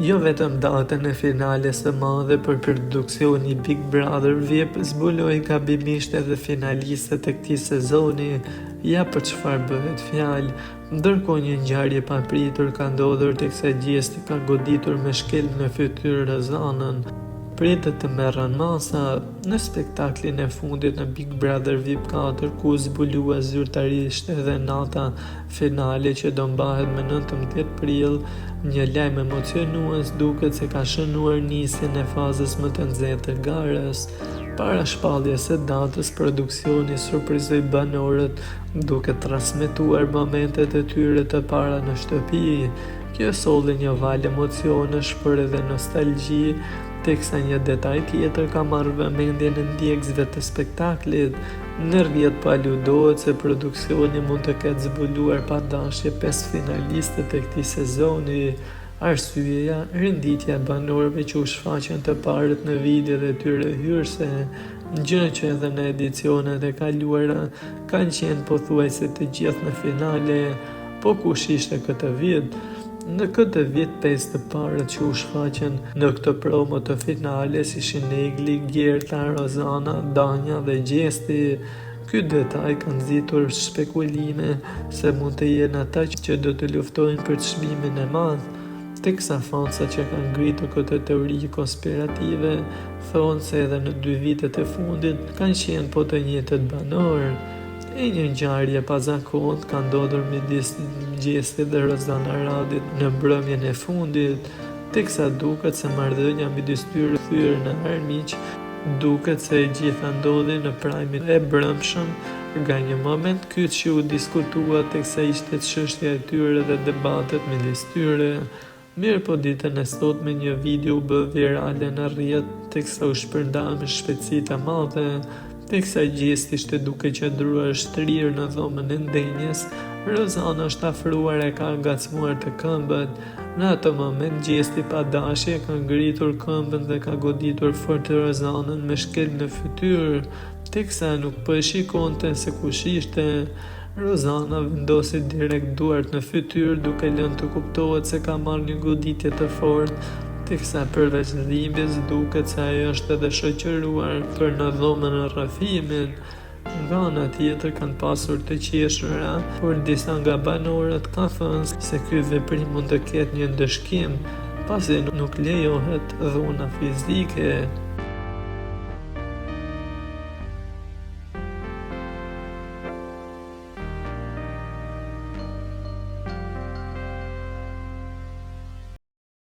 Jo vetëm datën e finales së madhe për produksioni Big Brother VIP zbuloi gabimisht edhe finalistët e këtij sezoni, ja për çfarë bëhet fjalë. Ndërkohë një ngjarje e papritur ka ndodhur teksa Gjesti ka goditur me shkel në fytyrë Rozanën. Pritet të merren masa në spektaklin e fundit në Big Brother VIP 4, ku zbulua zyrtarisht edhe nata finale që do mbahet më 19 prill. Një lajm emocionues duket se ka shënuar nisjen e fazës më të nxehtë të garës. Para shpalljes së datës, produksioni surprizoi banorët duke transmetuar momentet e tyre të para në shtëpi. Kjo solli një val emocionesh por edhe nostalgji, teksa një detaj tjetër ka marrë vëmendjen e ndjekësve të spektaklit. Në rrjet paludohet se produksioni mund të ketë zbuluar pa dashje 5 finalistët e këtij sezoni. Arsyeja, renditja e banorëve që u shfaqen të parët në videot e tyre hyrëse, gjë që edhe në edicionet e kaluara kanë qenë pothuajse të gjithë në finale. Po kush ishte këtë vit? Në këtë vit 5 të parët që u shfaqen në këtë promo të finales ishin Negli, Gjerta, Rozana, Danja dhe Gjesti. Ky detaj ka nxitur spekulime se mund të jenë ata që do të luftojnë për çmimin e madh. Teksa fansa që kanë ngritur këtë teori konspirative thonë se edhe në 2 vitet e fundit kanë qenë po të njëjtët banorë. E një ngjarje pazakontë ka ndodhur midis Gjestit dhe Rozana Radit në mbrëmjen e fundit, teksa duket se marrëdhënia midis tyre thyer në armiq, duket se e gjitha ndodhi në prajmin e brëmshëm. Nga një moment kyç që u diskutua teksa ishte çështja e tyre dhe debatet midis tyre. Mirë po ditën e sotme një video u bë virale në rrjet teksa u shpërnda me shpejtësi të madhe. Teksa Gjesti ishte duke qëndruar shtrirë në dhomën e ndenjes, Rozana është afruar e ka ngacmuar të këmbët. Në atë moment Gjesti pa dashje ka ngritur këmbën dhe ka goditur fort Rozanën me shkel në fytyrë, teksa nuk po e shikonte se kush ishte. Rozana vendosi direkt duart në fytyrë duke lënë të kuptohet se ka marrë një goditje të fortë, teksa përveç dhimbjes duket se ajo është edhe shoqëruar për në dhomën e rrëfimit. Nga ana tjetër kanë pasur të qeshura, por disa nga banorët kanë thënë se ky veprim mund të ketë një ndëshkim, pasi nuk lejohet dhuna fizike.